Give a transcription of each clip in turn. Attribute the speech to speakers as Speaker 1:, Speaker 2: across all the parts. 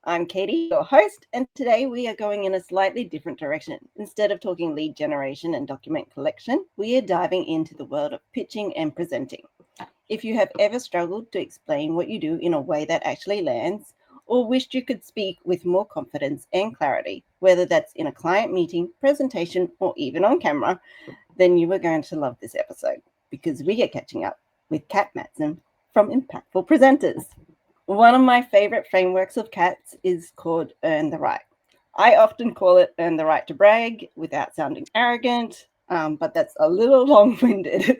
Speaker 1: I'm Katie, your host, and today we are going in a slightly different direction. Instead of talking lead generation and document collection, we are diving into the world of pitching and presenting. If you have ever struggled to explain what you do in a way that actually lands, or wished you could speak with more confidence and clarity, whether that's in a client meeting, presentation, or even on camera, then you are going to love this episode because we are catching up with Cat Matson from Impactful Presenters. One of my favorite frameworks of Cat's is called Earn the Right. I often call it Earn the Right to Brag without sounding arrogant, but that's a little long-winded.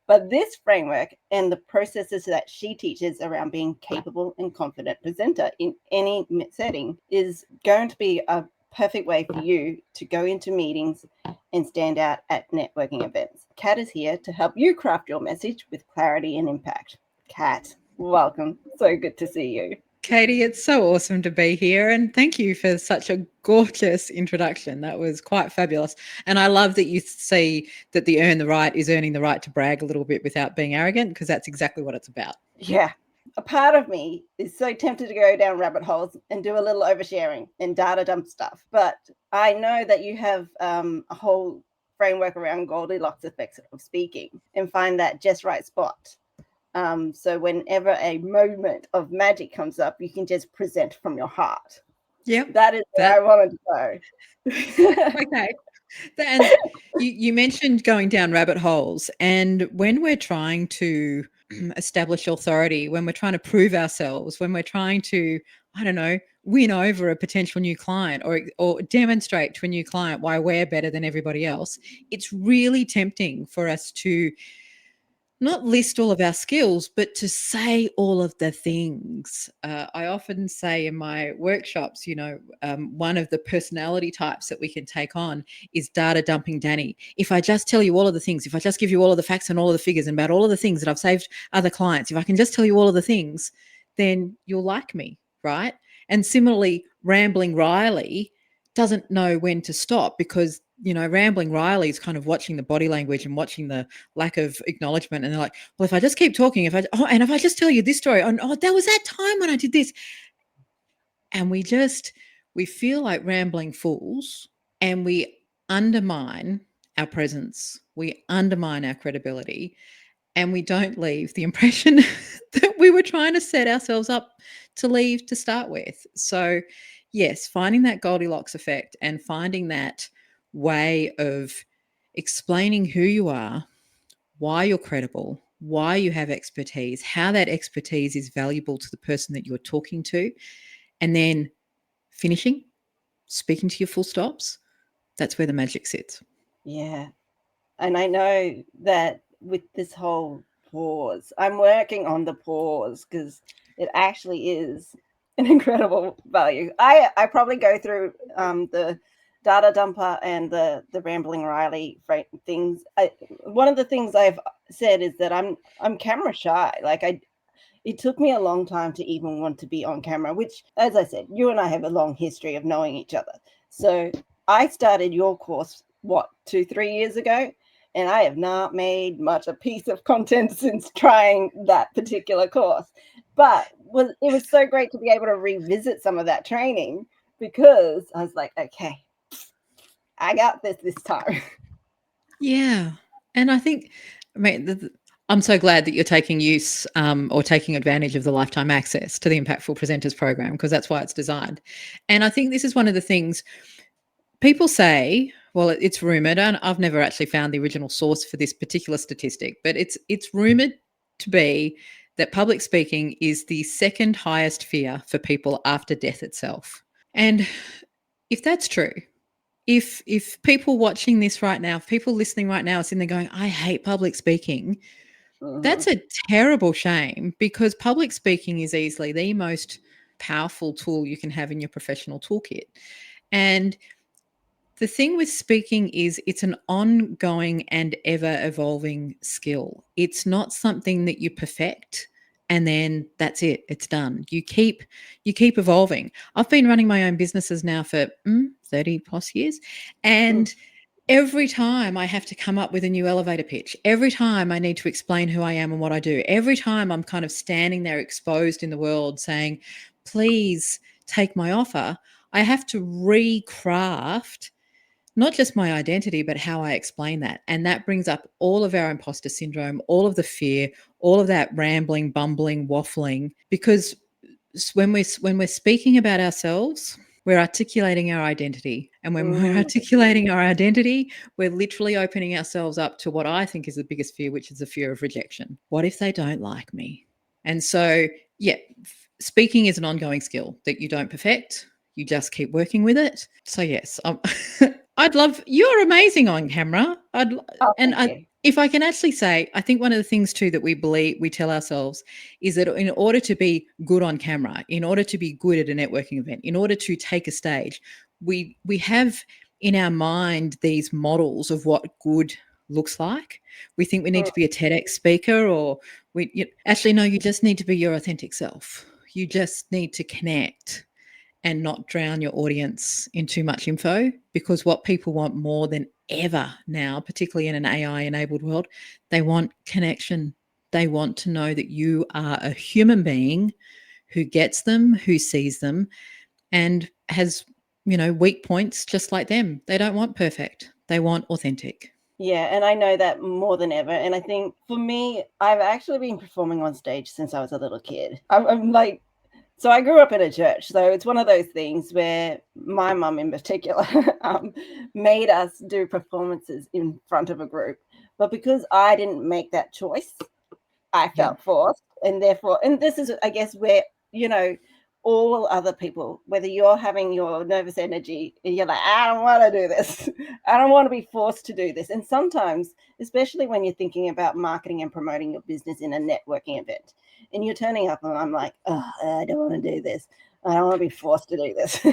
Speaker 1: But this framework and the processes that she teaches around being capable and confident presenter in any setting is going to be a perfect way for you to go into meetings and stand out at networking events. Cat is here to help you craft your message with clarity and impact. Cat, welcome. So good to see you.
Speaker 2: Katie, it's so awesome to be here, and thank you for such a gorgeous introduction. That was quite fabulous. And I love that you see that the earn the right is earning the right to brag a little bit without being arrogant, because that's exactly what it's about.
Speaker 1: Yeah. A part of me is so tempted to go down rabbit holes and do a little oversharing and data dump stuff. But I know that you have a whole framework around Goldilocks effects of speaking and find that just right spot. So whenever a moment of magic comes up, you can just present from your heart.
Speaker 2: Yeah,
Speaker 1: that is what I wanted to
Speaker 2: know. Okay. And you mentioned going down rabbit holes, and when we're trying to establish authority, when we're trying to prove ourselves, when we're trying to, I don't know, win over a potential new client or demonstrate to a new client why we're better than everybody else, it's really tempting for us to not list all of our skills, but to say all of the things. I often say in my workshops, one of the personality types that we can take on is data dumping Danny. If I just tell you all of the things, if I just give you all of the facts and all of the figures and about all of the things that I've saved other clients, if I can just tell you all of the things, then you'll like me, right? And similarly, rambling Riley doesn't know when to stop, because rambling Riley is kind of watching the body language and watching the lack of acknowledgement, and they're like, well, if I just keep talking, if I just tell you this story, there was that time when I did this, and we feel like rambling fools, and we undermine our presence, we undermine our credibility, and we don't leave the impression that we were trying to set ourselves up to leave to start with. So yes, finding that Goldilocks effect and finding that way of explaining who you are, why you're credible, why you have expertise, how that expertise is valuable to the person that you're talking to, and then finishing, speaking to your full stops, that's where the magic sits.
Speaker 1: Yeah. And I know that with this whole pause, I'm working on the pause because it actually is an incredible value. I probably go through the data dumper and the rambling Riley things. One of the things I've said is that I'm camera shy. It took me a long time to even want to be on camera, which, as I said, you and I have a long history of knowing each other. So I started your course, 2-3 years ago? And I have not made much a piece of content since trying that particular course. But it was so great to be able to revisit some of that training, because I was like, okay, I got this time.
Speaker 2: Yeah. And I think, I'm so glad that you're taking use or taking advantage of the lifetime access to the Impactful Presenters program, because that's why it's designed. And I think this is one of the things people say. Well, it's rumored, and I've never actually found the original source for this particular statistic, but it's rumored to be that public speaking is the second highest fear for people after death itself. And if that's true, if people watching this right now, if people listening right now are sitting there going, I hate public speaking, that's a terrible shame, because public speaking is easily the most powerful tool you can have in your professional toolkit. And the thing with speaking is it's an ongoing and ever evolving skill. It's not something that you perfect and then that's it, it's done. You keep evolving. I've been running my own businesses now for 30 plus years, and every time I have to come up with a new elevator pitch, every time I need to explain who I am and what I do, every time I'm kind of standing there exposed in the world saying, please take my offer, I have to recraft not just my identity, but how I explain that. And that brings up all of our imposter syndrome, all of the fear, all of that rambling, bumbling, waffling, because when we're speaking about ourselves, we're articulating our identity. And when we're articulating our identity, we're literally opening ourselves up to what I think is the biggest fear, which is the fear of rejection. What if they don't like me? And so, yeah, speaking is an ongoing skill that you don't perfect. You just keep working with it. So yes, I'd love, you're amazing on camera. If I can actually say, I think one of the things too that we tell ourselves is that in order to be good on camera, in order to be good at a networking event, in order to take a stage, we have in our mind these models of what good looks like. We think we need to be a TEDx speaker, or actually no, you just need to be your authentic self. You just need to connect and not drown your audience in too much info, because what people want more than ever now, particularly in an AI-enabled world, they want connection. They want to know that you are a human being who gets them, who sees them, and has, weak points just like them. They don't want perfect. They want authentic.
Speaker 1: Yeah, and I know that more than ever. And I think for me, I've actually been performing on stage since I was a little kid. I'm like, so I grew up in a church. So it's one of those things where my mum in particular made us do performances in front of a group. But because I didn't make that choice, I felt forced. And therefore, and this is, I guess, where, all other people, whether you're having your nervous energy and you're like, I don't want to do this. I don't want to be forced to do this. And sometimes, especially when you're thinking about marketing and promoting your business in a networking event, and you're turning up and I'm like, oh, I don't want to do this. I don't want to be forced to do this.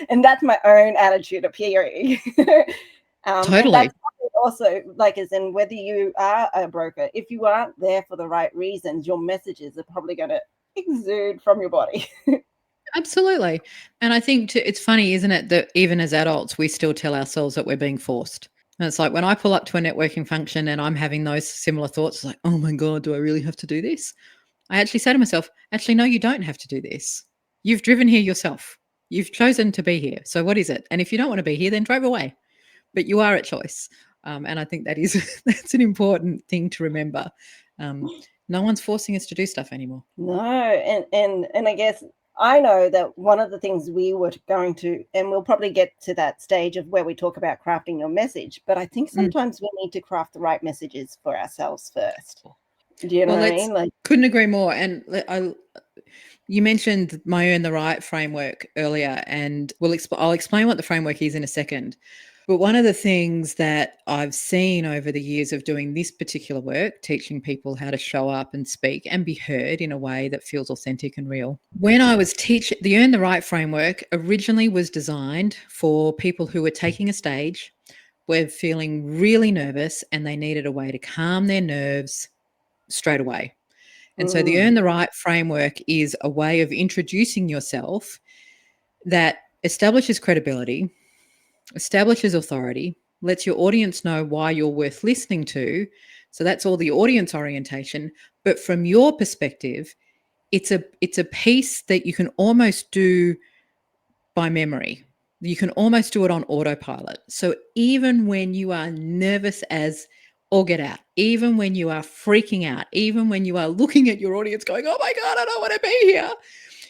Speaker 1: And that's my own attitude appearing.
Speaker 2: Totally.
Speaker 1: And that's also, like, as in whether you are a broker, if you aren't there for the right reasons, your messages are probably going to exude from your body.
Speaker 2: Absolutely. And I think it's funny, isn't it, that even as adults, we still tell ourselves that we're being forced. And it's like when I pull up to a networking function and I'm having those similar thoughts, like, oh my God, do I really have to do this? I actually say to myself, actually, no, you don't have to do this. You've driven here yourself. You've chosen to be here. So what is it? And if you don't want to be here, then drive away. But you are at choice. And I think that's an important thing to remember. No one's forcing us to do stuff anymore.
Speaker 1: No, and I guess I know that one of the things we were going to, and we'll probably get to that stage of where we talk about crafting your message, but I think sometimes we need to craft the right messages for ourselves first. Do you know what I mean? Like,
Speaker 2: couldn't agree more. And you mentioned my Earn the Right framework earlier, and I'll explain what the framework is in a second. But one of the things that I've seen over the years of doing this particular work, teaching people how to show up and speak and be heard in a way that feels authentic and real. When I was teaching, the Earn the Right framework originally was designed for people who were taking a stage, were feeling really nervous, and they needed a way to calm their nerves straight away. And so the Earn the Right framework is a way of introducing yourself that establishes credibility, establishes authority, lets your audience know why you're worth listening to. So that's all the audience orientation. But from your perspective, it's a piece that you can almost do by memory. You can almost do it on autopilot. So even when you are nervous as all get out, even when you are freaking out, even when you are looking at your audience going, oh my God, I don't want to be here,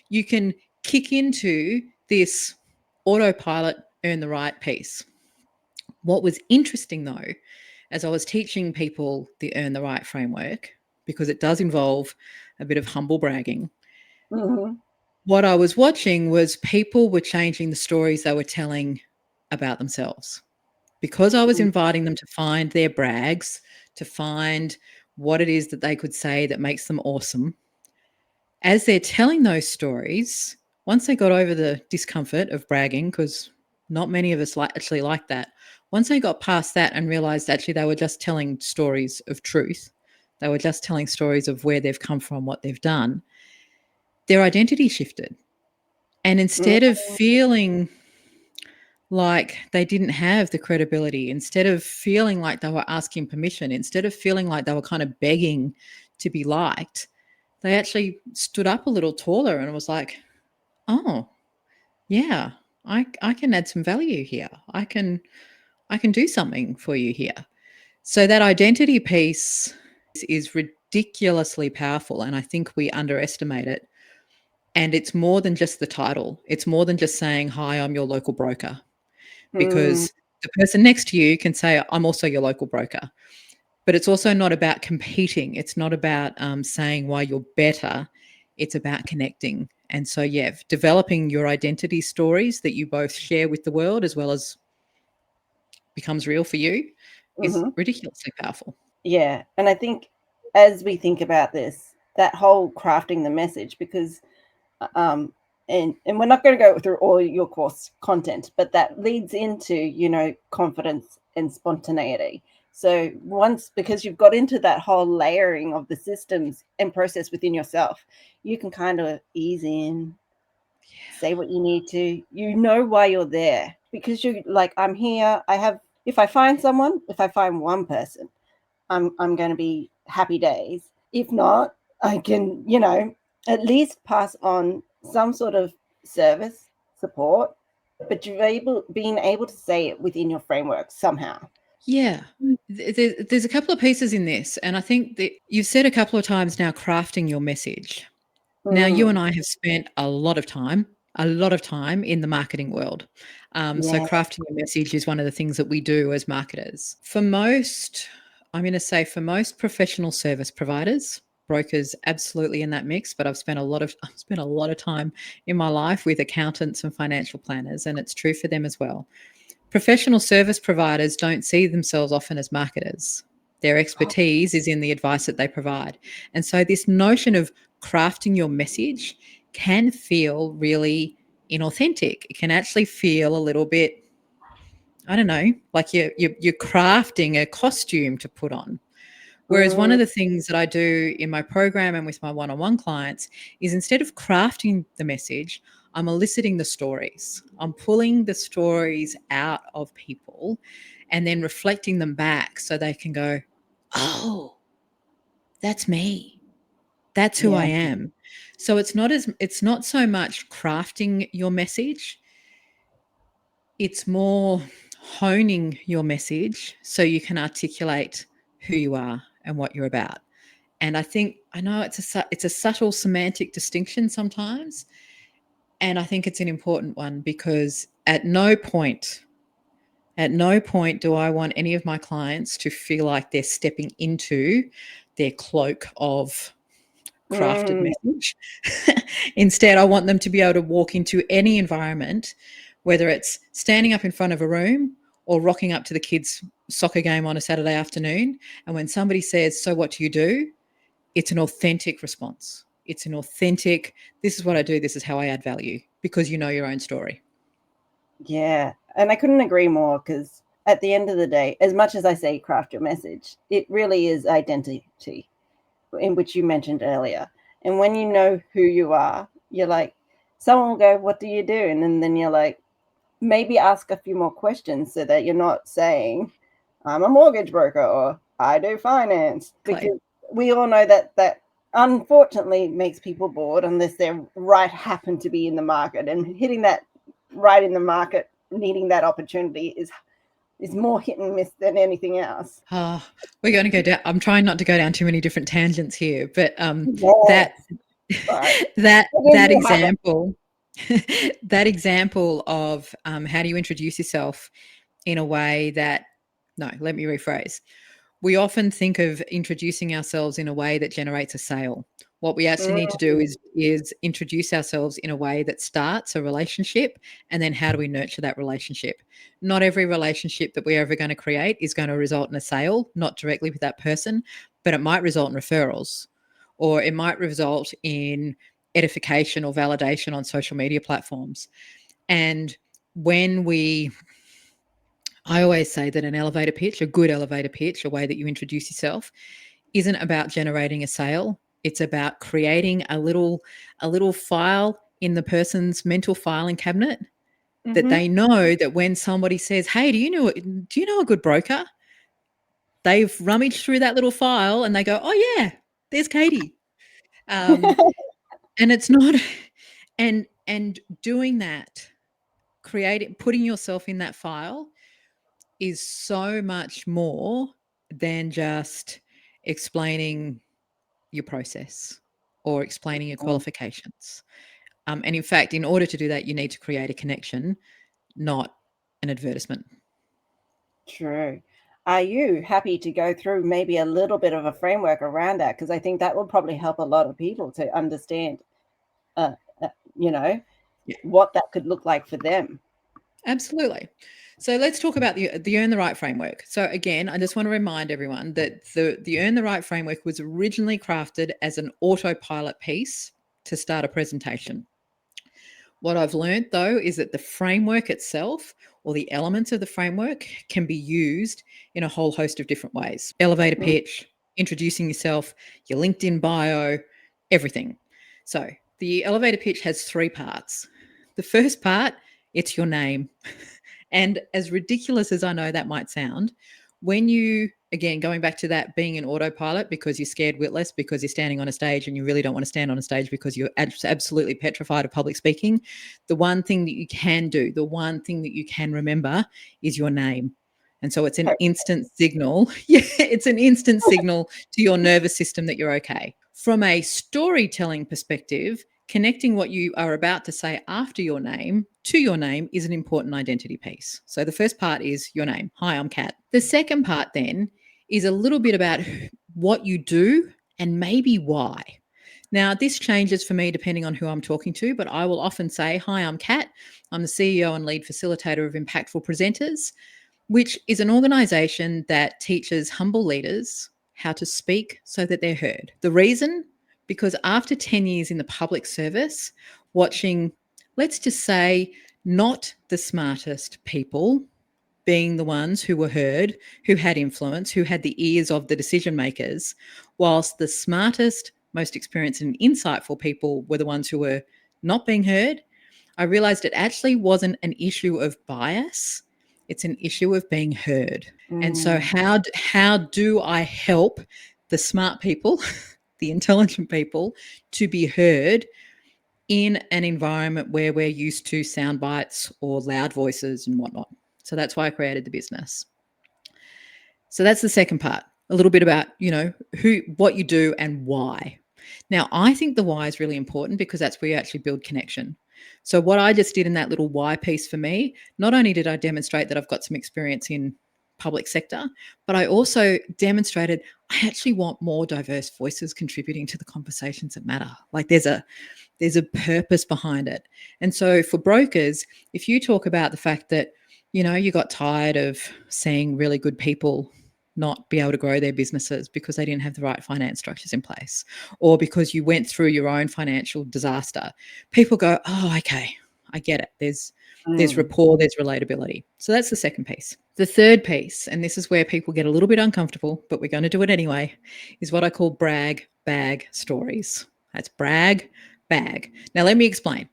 Speaker 2: you can kick into this autopilot Earn the Right piece. What was interesting though, as I was teaching people the Earn the Right framework, because it does involve a bit of humble bragging, what I was watching was people were changing the stories they were telling about themselves. Because I was inviting them to find their brags, to find what it is that they could say that makes them awesome. As they're telling those stories, once they got over the discomfort of bragging, because not many of us actually like that, once they got past that and realized actually they were just telling stories of truth, they were just telling stories of where they've come from, what they've done, their identity shifted. And instead of feeling like they didn't have the credibility, instead of feeling like they were asking permission, instead of feeling like they were kind of begging to be liked, they actually stood up a little taller and was like, oh, yeah, I can add some value here. I can do something for you here. So that identity piece is ridiculously powerful, and I think we underestimate it. And it's more than just the title. It's more than just saying, "Hi, I'm your local broker,"
Speaker 1: Mm,
Speaker 2: because the person next to you can say, "I'm also your local broker." But it's also not about competing. It's not about saying why you're better. It's about connecting. And so, yeah, developing your identity stories that you both share with the world as well as becomes real for you is
Speaker 1: mhm.
Speaker 2: ridiculously powerful.
Speaker 1: Yeah, and I think as we think about this, that whole crafting the message, because um, and we're not going to go through all your course content, but that leads into, you know, confidence and spontaneity. So once, because you've got into that whole layering of the systems and process within yourself, you can kind of ease in, say what you need to, you know why you're there, because you're like, I'm here, I have, if I find someone, if I find one person, I'm going to be happy days. If not, I can, you know, at least pass on some sort of service support, but being able to say it within your framework somehow.
Speaker 2: Yeah. There's a couple of pieces in this. And I think that you've said a couple of times now crafting your message. Now, you
Speaker 1: Mm,
Speaker 2: and I have spent a lot of time in the marketing world. So,
Speaker 1: yeah.
Speaker 2: crafting a message is one of the things that we do as marketers. For most, I'm going to say for most professional service providers, brokers absolutely in that mix, but I've spent a lot of time in my life with accountants and financial planners, and it's true for them as well. Professional service providers don't see themselves often as marketers. Their expertise is in the advice that they provide. And so, this notion of crafting your message can feel really inauthentic. It can actually feel a little bit, I don't know, like you're crafting a costume to put on. Whereas one
Speaker 1: Mm,
Speaker 2: of the things that I do in my program and with my one-on-one clients is instead of crafting the message, I'm eliciting the stories. I'm pulling the stories out of people and then reflecting them back so they can go, "Oh, that's me. That's who I
Speaker 1: yeah.
Speaker 2: am." So it's not so much crafting your message, it's more honing your message so you can articulate who you are and what you're about. And I know it's a subtle semantic distinction sometimes, and I think it's an important one because at no point do I want any of my clients to feel like they're stepping into their cloak of crafted
Speaker 1: Mm,
Speaker 2: message. Instead, I want them to be able to walk into any environment, whether it's standing up in front of a room or rocking up to the kids' soccer game on a Saturday afternoon. And when somebody says, "So what do you do?" it's an authentic response. It's an authentic, "This is what I do, this is how I add value," because you know your own story.
Speaker 1: yeah. And I couldn't agree more, because at the end of the day, as much as I say craft your message, it really is identity, in which you mentioned earlier. And when you know who you are, you're like, someone will go, "What do you do?" And then you're like, maybe ask a few more questions so that you're not saying, "I'm a mortgage broker," or "I do finance,"
Speaker 2: Clay.
Speaker 1: because we all know that unfortunately makes people bored unless they're right happen to be in the market, and hitting that right in the market, needing that opportunity is more hit and miss than anything else.
Speaker 2: Oh, we're going to go down. I'm trying not to go down too many different tangents here, but
Speaker 1: Yes,
Speaker 2: that
Speaker 1: right. There
Speaker 2: that
Speaker 1: you have it.
Speaker 2: example, that example of how do you introduce yourself in a way that, no, let me rephrase. We often think of introducing ourselves in a way that generates a sale. What we actually need to do
Speaker 1: Mm,
Speaker 2: is introduce ourselves in a way that starts a relationship, and then how do we nurture that relationship? Not every relationship that we're ever going to create is going to result in a sale, not directly with that person, but it might result in referrals, or it might result in edification or validation on social media platforms. And when we I always say that an elevator pitch, a good elevator pitch, a way that you introduce yourself, isn't about generating a sale. It's about creating a little file in the person's mental filing cabinet that
Speaker 1: mm-hmm.
Speaker 2: they know that when somebody says, "Hey, do you know a good broker?" They've rummaged through that little file and they go, "Oh yeah, there's Katie." Um, and it's not, and And doing that, putting yourself in that file is so much more than just explaining your process or explaining your qualifications. And in fact, in order to do that, you need to create a connection, not an advertisement.
Speaker 1: True. Are you happy to go through maybe a little bit of a framework around that? Because I think that will probably help a lot of people to understand, uh, you know,
Speaker 2: Yeah.
Speaker 1: what that could look like for them.
Speaker 2: Absolutely. So let's talk about the Earn the Right framework. So again, I just want to remind everyone that the Earn the Right framework was originally crafted as an autopilot piece to start a presentation. What I've learned though is that the framework itself or the elements of the framework can be used in a whole host of different ways. Elevator pitch, introducing yourself, your LinkedIn bio, everything. So the elevator pitch has 3 parts. The first part, it's your name. And as ridiculous as I know that might sound, when you, again, going back to that being an autopilot because you're scared witless, because you're standing on a stage and you really don't want to stand on a stage because you're absolutely petrified of public speaking, the one thing that you can do, the one thing that you can remember is your name. And so it's an instant signal. Yeah, it's an instant signal to your nervous system that you're okay. From a storytelling perspective, connecting what you are about to say after your name to your name is an important identity piece. So the first part is your name. Hi, I'm Cat. The second part then is a little bit about what you do and maybe why. Now, this changes for me depending on who I'm talking to, but I will often say, hi, I'm Cat. I'm the CEO and lead facilitator of Impactful Presenters, which is an organization that teaches humble leaders how to speak so that they're heard. The reason? Because after 10 years in the public service, watching, let's just say, not the smartest people being the ones who were heard, who had influence, who had the ears of the decision makers, whilst the smartest, most experienced and insightful people were the ones who were not being heard, I realized it actually wasn't an issue of bias. It's an issue of being heard. And so how do I help the smart people, the intelligent people, to be heard in an environment where we're used to sound bites or loud voices and whatnot? So that's why I created the business. So that's the second part, a little bit about, what you do and why. Now, I think the why is really important because that's where you actually build connection. So what I just did in that little why piece for me, not only did I demonstrate that I've got some experience in public sector, but I also demonstrated I actually want more diverse voices contributing to the conversations that matter. Like there's a purpose behind it. And so for brokers, if you talk about the fact that, you got tired of seeing really good people not be able to grow their businesses because they didn't have the right finance structures in place, or because you went through your own financial disaster, people go, oh, okay, I get it. There's rapport, there's relatability. So that's the second piece. The third piece, and this is where people get a little bit uncomfortable, but we're going to do it anyway, is what I call brag bag stories. That's brag bag. Now, let me explain.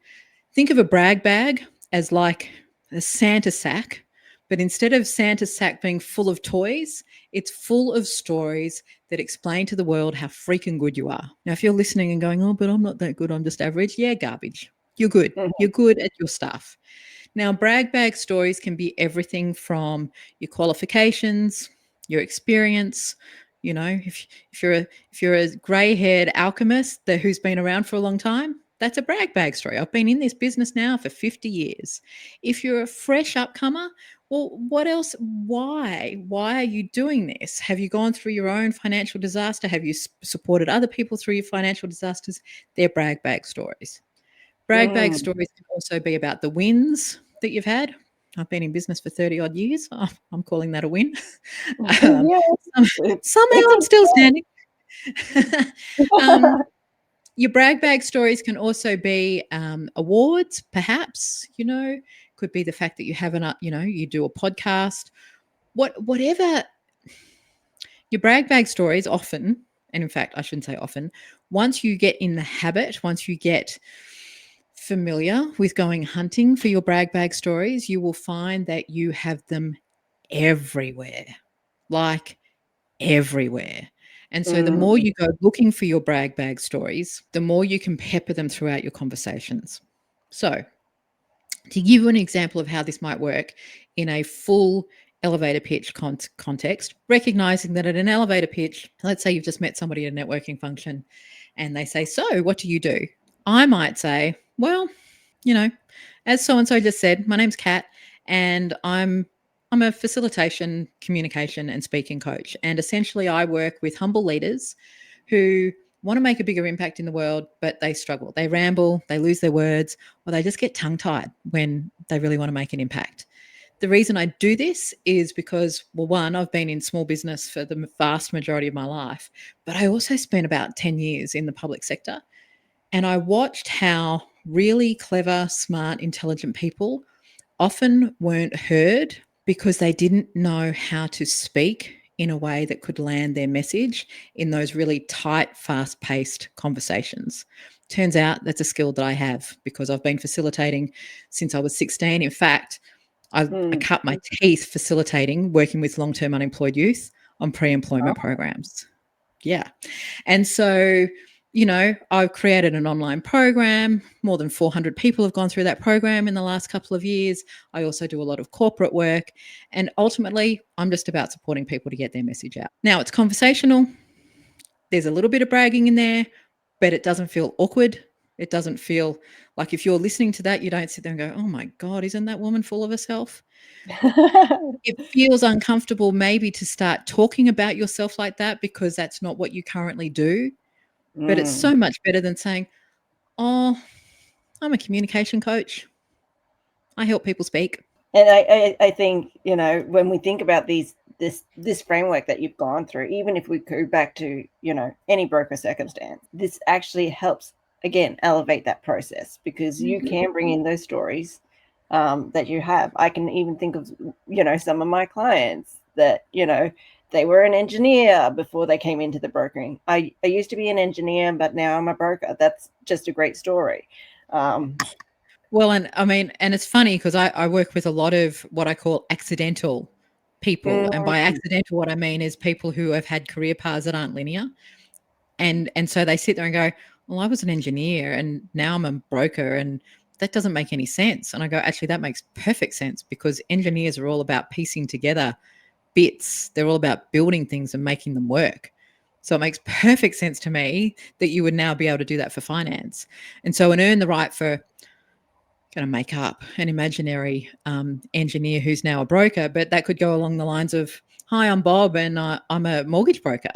Speaker 2: Think of a brag bag as like a Santa sack, but instead of Santa's sack being full of toys, it's full of stories that explain to the world how freaking good you are. Now, if you're listening and going, oh, but I'm not that good, I'm just average. Yeah, garbage. You're good. You're good at your stuff. Now, brag bag stories can be everything from your qualifications, your experience. If you're a grey-haired alchemist who's been around for a long time, that's a brag bag story. I've been in this business now for 50 years. If you're a fresh upcomer, well, what else? Why? Why are you doing this? Have you gone through your own financial disaster? Have you supported other people through your financial disasters? They're brag bag stories. Brag bag stories can also be about the wins that you've had. I've been in business for 30 odd years. I'm calling that a win. Somehow I'm still standing. Your brag bag stories can also be awards, perhaps, could be the fact that you have you do a podcast, whatever. Your brag bag stories often, and in fact, I shouldn't say often, once you get in the habit, once you get familiar with going hunting for your brag bag stories, you will find that you have them everywhere, like everywhere. And so the more you go looking for your brag bag stories, the more you can pepper them throughout your conversations. So, to give you an example of how this might work in a full elevator pitch context, recognizing that at an elevator pitch, let's say you've just met somebody at a networking function and they say, "So, what do you do?" I might say, "Well, you know, as so and so just said, my name's Kat and I'm a facilitation, communication and speaking coach. And essentially I work with humble leaders who want to make a bigger impact in the world, but they struggle. They ramble, they lose their words, or they just get tongue-tied when they really want to make an impact." The reason I do this is because, well, one, I've been in small business for the vast majority of my life, but I also spent about 10 years in the public sector. And I watched how really clever, smart, intelligent people often weren't heard because they didn't know how to speak in a way that could land their message in those really tight, fast paced conversations. Turns out that's a skill that I have because I've been facilitating since I was 16. In fact, I cut my teeth facilitating, working with long term unemployed youth on pre employment programs. Yeah. And so, I've created an online program. More than 400 people have gone through that program in the last couple of years. I also do a lot of corporate work. And ultimately, I'm just about supporting people to get their message out. Now, it's conversational. There's a little bit of bragging in there, but it doesn't feel awkward. It doesn't feel like if you're listening to that, you don't sit there and go, "Oh my God, isn't that woman full of herself?" It feels uncomfortable maybe to start talking about yourself like that because that's not what you currently do. But it's so much better than saying, "Oh, I'm a communication coach. I help people speak."
Speaker 1: And I think, when we think about this framework that you've gone through, even if we go back to, any broker circumstance, this actually helps, again, elevate that process because you can bring in those stories that you have. I can even think of, some of my clients that, they were an engineer before they came into the brokering. I used to be an engineer, but now I'm a broker. That's just a great story.
Speaker 2: Well, and I mean, and it's funny because I work with a lot of what I call accidental people. And by accidental, what I mean is people who have had career paths that aren't linear. And so they sit there and go, "Well, I was an engineer and now I'm a broker and that doesn't make any sense." And I go, "Actually, that makes perfect sense because engineers are all about piecing together bits. They're all about building things and making them work. So it makes perfect sense to me that you would now be able to do that for finance." And so and earn the right for going to make up an imaginary engineer who's now a broker, but that could go along the lines of, "Hi, I'm Bob and I'm a mortgage broker."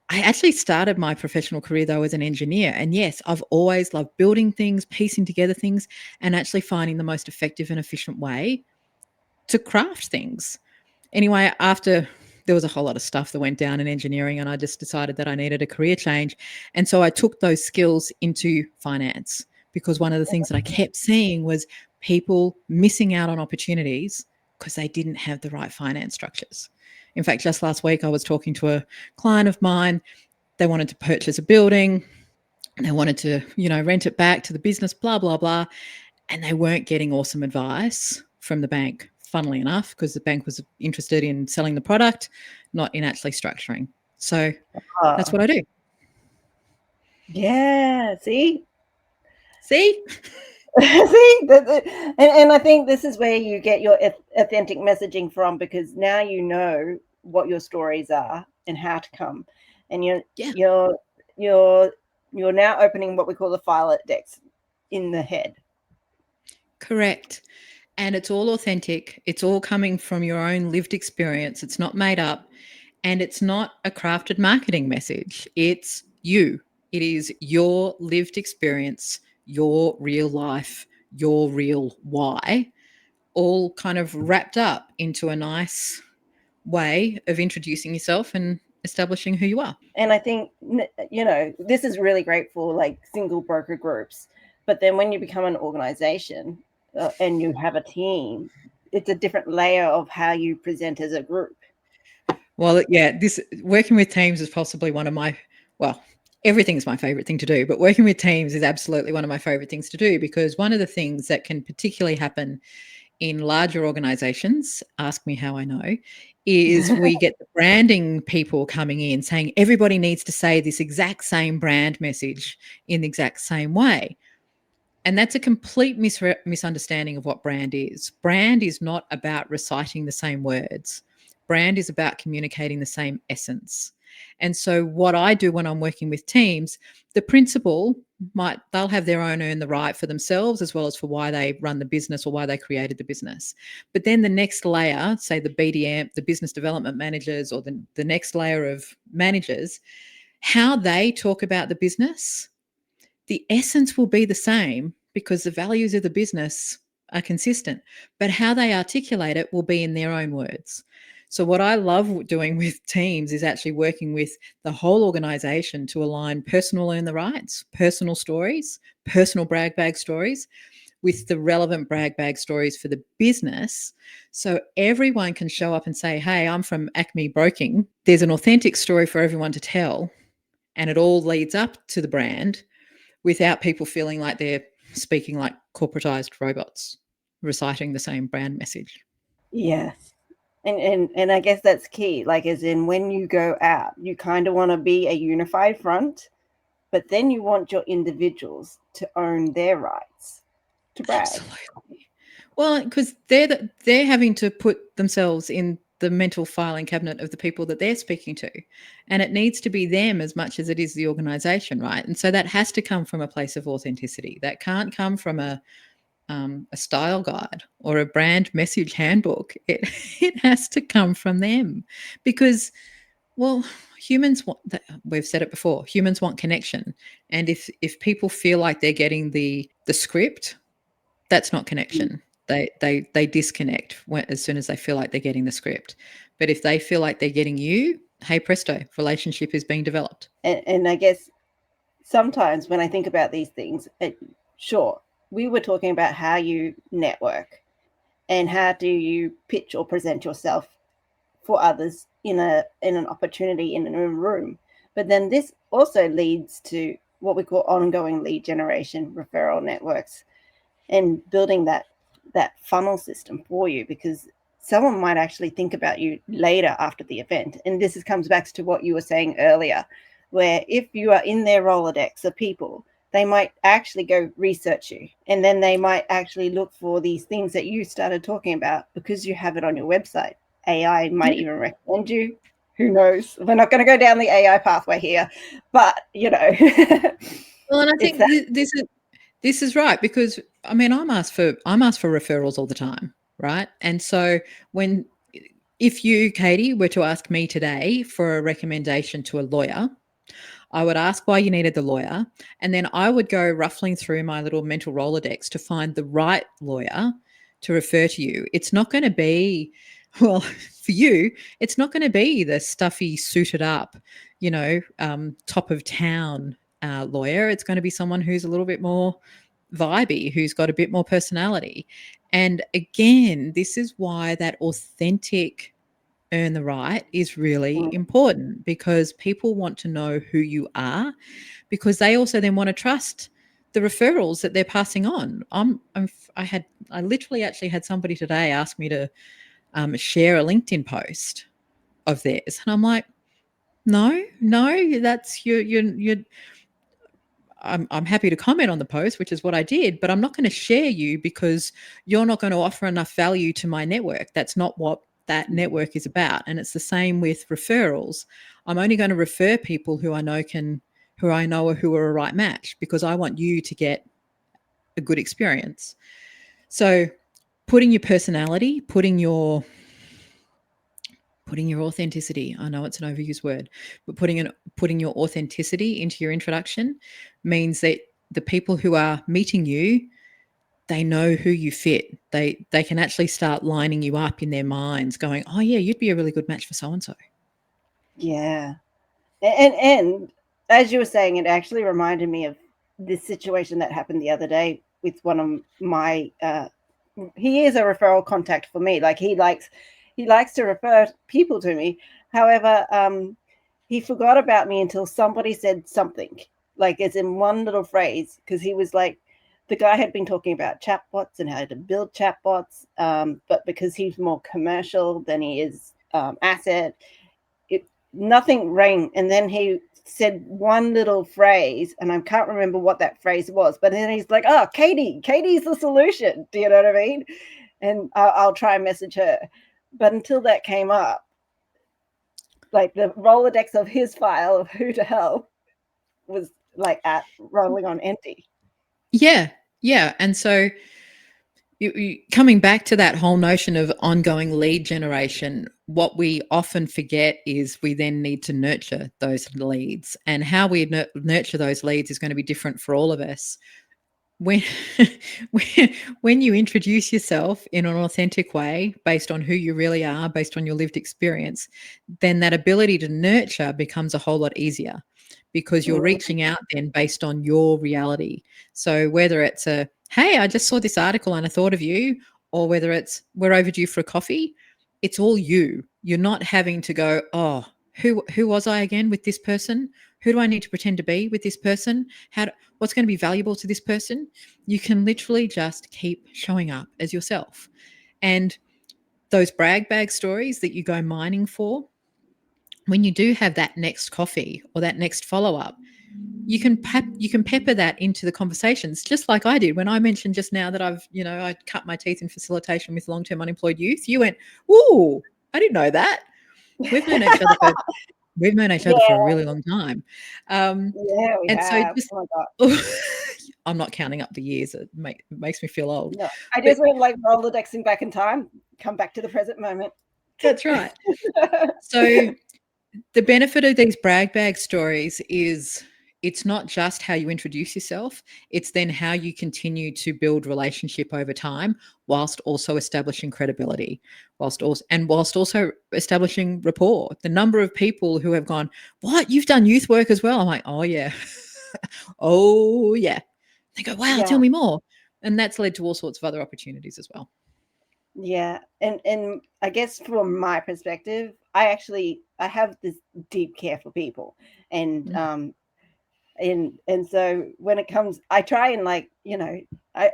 Speaker 2: I actually started my professional career though as an engineer. And yes, I've always loved building things, piecing together things, and actually finding the most effective and efficient way to craft things. Anyway, after there was a whole lot of stuff that went down in engineering and I just decided that I needed a career change. And so I took those skills into finance because one of the things that I kept seeing was people missing out on opportunities because they didn't have the right finance structures. In fact, just last week I was talking to a client of mine. They wanted to purchase a building. They wanted to, rent it back to the business, blah, blah, blah. And they weren't getting awesome advice from the bank, funnily enough, because the bank was interested in selling the product, not in actually structuring. So that's what I do.
Speaker 1: Yeah, see?
Speaker 2: See?
Speaker 1: See? And I think this is where you get your authentic messaging from because now you know what your stories are and how to come. And you're now opening what we call the Violet decks in the head.
Speaker 2: Correct. And it's all authentic. It's all coming from your own lived experience. It's not made up. And it's not a crafted marketing message. It's you. It is your lived experience, your real life, your real why, all kind of wrapped up into a nice way of introducing yourself and establishing who you are.
Speaker 1: And I think, this is really great for like single broker groups. But then when you become an organization and you have a team, it's a different layer of how you present as a group.
Speaker 2: Well, yeah, this working with teams is possibly one of my, well, everything's my favorite thing to do, but working with teams is absolutely one of my favorite things to do because one of the things that can particularly happen in larger organizations, ask me how I know, is we get the branding people coming in saying everybody needs to say this exact same brand message in the exact same way. And that's a complete misunderstanding of what brand is. Brand is not about reciting the same words. Brand is about communicating the same essence. And so what I do when I'm working with teams, the principal they'll have their own earn the right for themselves as well as for why they run the business or why they created the business. But then the next layer, say the BDM, the business development managers, or the next layer of managers, how they talk about the business, the essence will be the same because the values of the business are consistent, but how they articulate it will be in their own words. So what I love doing with teams is actually working with the whole organization to align personal earn the rights, personal stories, personal brag bag stories with the relevant brag bag stories for the business. So everyone can show up and say, hey, I'm from Acme Broking. There's an authentic story for everyone to tell. And it all leads up to the brand without people feeling like they're speaking like corporatized robots, reciting the same brand message.
Speaker 1: Yes. And I guess that's key. Like, as in, when you go out, you kind of want to be a unified front, but then you want your individuals to own their rights to brag.
Speaker 2: Absolutely. Well, because they're having to put themselves in the mental filing cabinet of the people that they're speaking to, and it needs to be them as much as it is the organization, right? And so that has to come from a place of authenticity. That can't come from a style guide or a brand message handbook. It has to come from them, because, well, humans want, we've said it before, humans want connection, and if people feel like they're getting the script, that's not connection. They disconnect as soon as they feel like they're getting the script. But if they feel like they're getting you, hey presto, relationship is being developed.
Speaker 1: And I guess sometimes when I think about these things, sure, we were talking about how you network and how do you pitch or present yourself for others in an opportunity in a room. But then this also leads to what we call ongoing lead generation, referral networks, and building that funnel system for you, because someone might actually think about you later after the event. And this comes back to what you were saying earlier, where if you are in their Rolodex of people, they might actually go research you, and then they might actually look for these things that you started talking about because you have it on your website. AI might even recommend you. Who knows? We're not going to go down the AI pathway here, but
Speaker 2: Well, and I think this is right, because I mean, I'm asked for referrals all the time, right? And so if you, Katie, were to ask me today for a recommendation to a lawyer, I would ask why you needed the lawyer, and then I would go ruffling through my little mental Rolodex to find the right lawyer to refer to you. It's not going to be, well, for you, it's not going to be the stuffy, suited up, top of town lawyer. It's going to be someone who's a little bit more vibey, who's got a bit more personality. And again, this is why that authentic earn the right is really important, because people want to know who you are, because they also then want to trust the referrals that they're passing on. I literally actually had somebody today ask me to share a LinkedIn post of theirs, and I'm like, no, that's you're I'm happy to comment on the post, which is what I did, but I'm not going to share you because you're not going to offer enough value to my network. That's not what that network is about. And it's the same with referrals. I'm only going to refer people who I know who are a right match, because I want you to get a good experience. So putting your personality, putting your authenticity, I know it's an overused word, but putting your authenticity into your introduction means that the people who are meeting you, they know who you fit. They can actually start lining you up in their minds, going, oh yeah, you'd be a really good match for so-and-so.
Speaker 1: Yeah. And as you were saying, it actually reminded me of this situation that happened the other day with one of my he is a referral contact for me. Like, he likes to refer people to me. However, he forgot about me until somebody said something, like, as in one little phrase, because he was like, the guy had been talking about chatbots and how to build chatbots, but because he's more commercial than he is asset, nothing rang. And then he said one little phrase, and I can't remember what that phrase was, but then he's like, oh, Katie's the solution. Do you know what I mean? And I'll try and message her. But until that came up, like the Rolodex of his file of who to help was like rolling on empty.
Speaker 2: Yeah. And so coming back to that whole notion of ongoing lead generation, what we often forget is we then need to nurture those leads, and how we nurture those leads is going to be different for all of us. When when you introduce yourself in an authentic way, based on who you really are, based on your lived experience, then that ability to nurture becomes a whole lot easier, because you're reaching out then based on your reality. So whether it's a, hey, I just saw this article and I thought of you, or whether it's, we're overdue for a coffee, it's all you. You're not having to go, oh, who was I again with this person? Who do I need to pretend to be with this person? What's going to be valuable to this person? You can literally just keep showing up as yourself. And those brag bag stories that you go mining for, when you do have that next coffee or that next follow-up, you can pepper that into the conversations, just like I did when I mentioned just now that I cut my teeth in facilitation with long-term unemployed youth. You went, "Ooh, I didn't know that." We've known each other for a really long time.
Speaker 1: Yeah, we
Speaker 2: And so
Speaker 1: have.
Speaker 2: just,
Speaker 1: Oh my God.
Speaker 2: I'm not counting up the years. It makes me feel old.
Speaker 1: No, I
Speaker 2: But
Speaker 1: just went like Rolodexing back in time, come back to the present moment.
Speaker 2: that's right. So the benefit of these brag bag stories is it's not just how you introduce yourself, it's then how you continue to build relationship over time, whilst also establishing credibility, whilst also establishing rapport. The number of people who have gone, "What, you've done youth work as well?" I'm like, "Oh yeah." Oh yeah. They go, "Wow,
Speaker 1: Yeah.
Speaker 2: tell me more." And that's led to all sorts of other opportunities as well.
Speaker 1: Yeah. And I guess from my perspective, I have this deep care for people. And and so when it comes, I try and I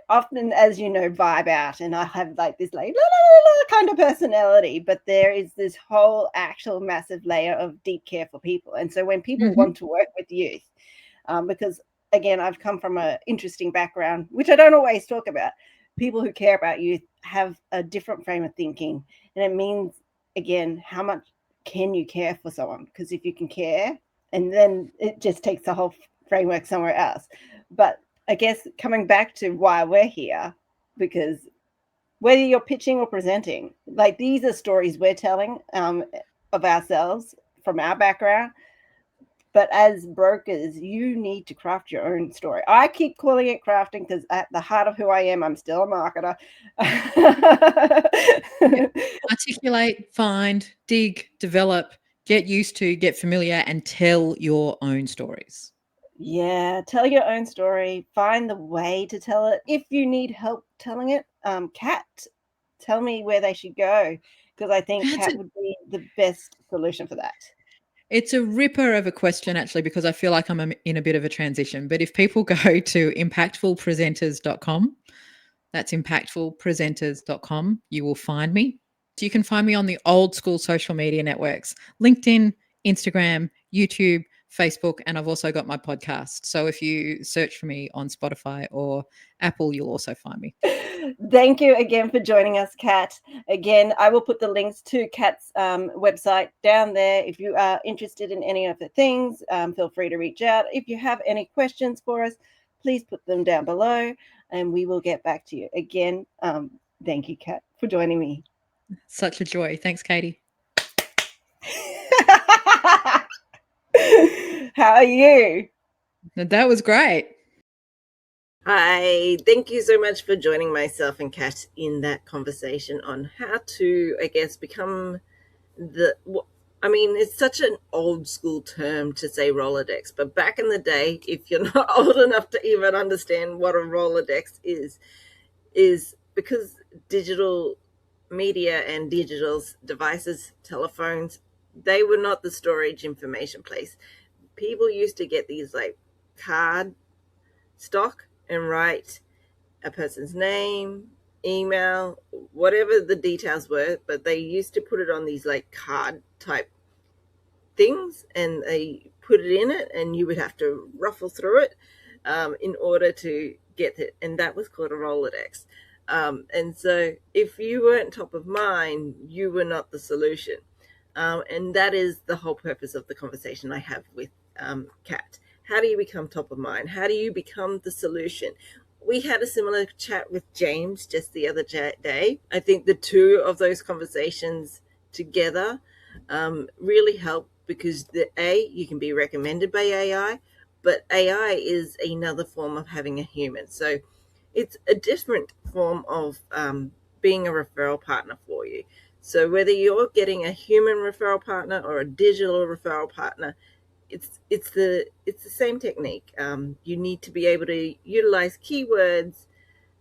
Speaker 1: often, as you know, vibe out, and I have like this like la, la, la, la kind of personality, but there is this whole actual massive layer of deep care for people. And so when people
Speaker 2: Mhm.
Speaker 1: want to work with youth, because again, I've come from an interesting background, which I don't always talk about. People who care about youth have a different frame of thinking, and it means, again, how much can you care for someone? Because if you can care, and then it just takes the whole framework somewhere else. But I guess coming back to why we're here, because whether you're pitching or presenting, like these are stories we're telling of ourselves from our background. But as brokers, you need to craft your own story. I keep calling it crafting because at the heart of who I am, I'm still a marketer.
Speaker 2: Yep. Articulate, find, dig, develop, get used to, get familiar, and tell your own stories.
Speaker 1: Yeah, tell your own story. Find the way to tell it. If you need help telling it, Cat, tell me where they should go, because I think
Speaker 2: That's
Speaker 1: Cat
Speaker 2: a,
Speaker 1: would be the best solution for that.
Speaker 2: it's a ripper of a question, actually, because I feel like I'm in a bit of a transition. But if people go to impactfulpresenters.com, that's impactfulpresenters.com, you will find me. So you can find me on the old school social media networks: LinkedIn, Instagram, YouTube, Facebook, and I've also got my podcast. So if you search for me on Spotify or Apple, you'll also find me.
Speaker 1: Thank you again for joining us, Kat. Again, I will put the links to Kat's website down there. If you are interested in any of the things, feel free to reach out. If you have any questions for us, please put them down below and we will get back to you. Again, thank you, Kat, for joining me.
Speaker 2: Such a joy. Thanks, Katie.
Speaker 1: How are you?
Speaker 2: That was great.
Speaker 1: Hi, thank you so much for joining myself and Kat in that conversation on how to, I guess, become it's such an old school term to say Rolodex, but back in the day, if you're not old enough to even understand what a Rolodex is because digital media and digital devices, telephones, they were not the storage information place. People used to get these like card stock and write a person's name, email, whatever the details were, but they used to put it on these like card type
Speaker 3: things and they put it in it, and you would have to ruffle through it in order to get it. And that was called a Rolodex. And so if you weren't top of mind, you were not the solution. And that is the whole purpose of the conversation I have with Cat. How do you become top of mind? How do you become the solution? We had a similar chat with James just the other day. I think the two of those conversations together really help, because you can be recommended by AI, but AI is another form of having a human. So it's a different form of being a referral partner for you. So whether you're getting a human referral partner or a digital referral partner, it's the same technique. You need to be able to utilize keywords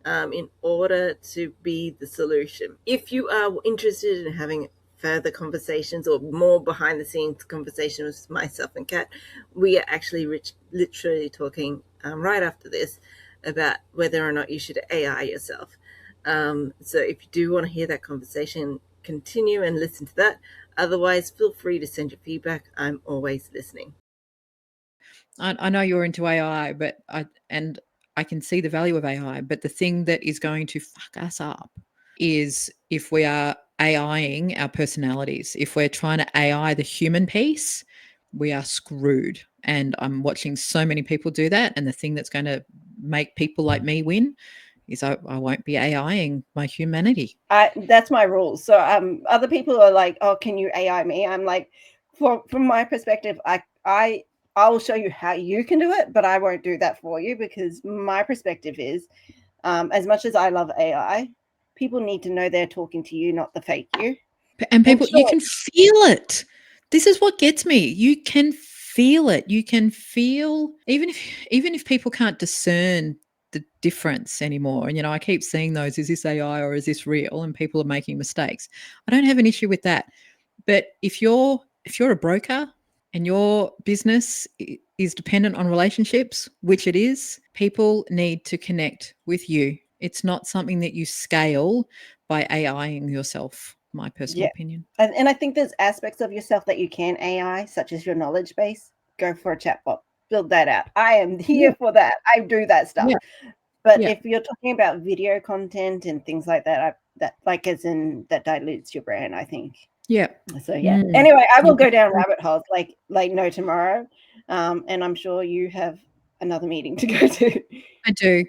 Speaker 3: in order to be the solution. If you are interested in having further conversations or more behind the scenes conversations with myself and Kat, we are actually literally talking right after this about whether or not you should AI yourself. So if you do want to hear that conversation, continue and listen to that. Otherwise, feel free to send your feedback. I'm always listening.
Speaker 2: I know you're into AI, but I can see the value of AI. But the thing that is going to fuck us up is if we are AIing our personalities. If we're trying to AI the human piece, we are screwed. And I'm watching so many people do that. And the thing that's going to make people like me win is I won't be AIing my humanity.
Speaker 1: That's my rule. So other people are like, oh, can you AI me? I'm like, from my perspective, I will show you how you can do it, but I won't do that for you, because my perspective is, as much as I love AI, people need to know they're talking to you, not the fake you.
Speaker 2: And people, you can feel it. This is what gets me. You can feel it. You can feel, even if people can't discern the difference anymore. And, I keep seeing those, is this AI or is this real? And people are making mistakes. I don't have an issue with that. But if you're a broker and your business is dependent on relationships, which it is, people need to connect with you. It's not something that you scale by AIing yourself, my personal opinion.
Speaker 1: And I think there's aspects of yourself that you can AI, such as your knowledge base. Go for a chatbot. Build that out. I am here for that. I do that stuff. But if you're talking about video content and things like that, as in that dilutes your brand, I think.
Speaker 2: Yeah.
Speaker 1: So Anyway, I will go down rabbit holes like no tomorrow. And I'm sure you have another meeting to go to.
Speaker 2: I do.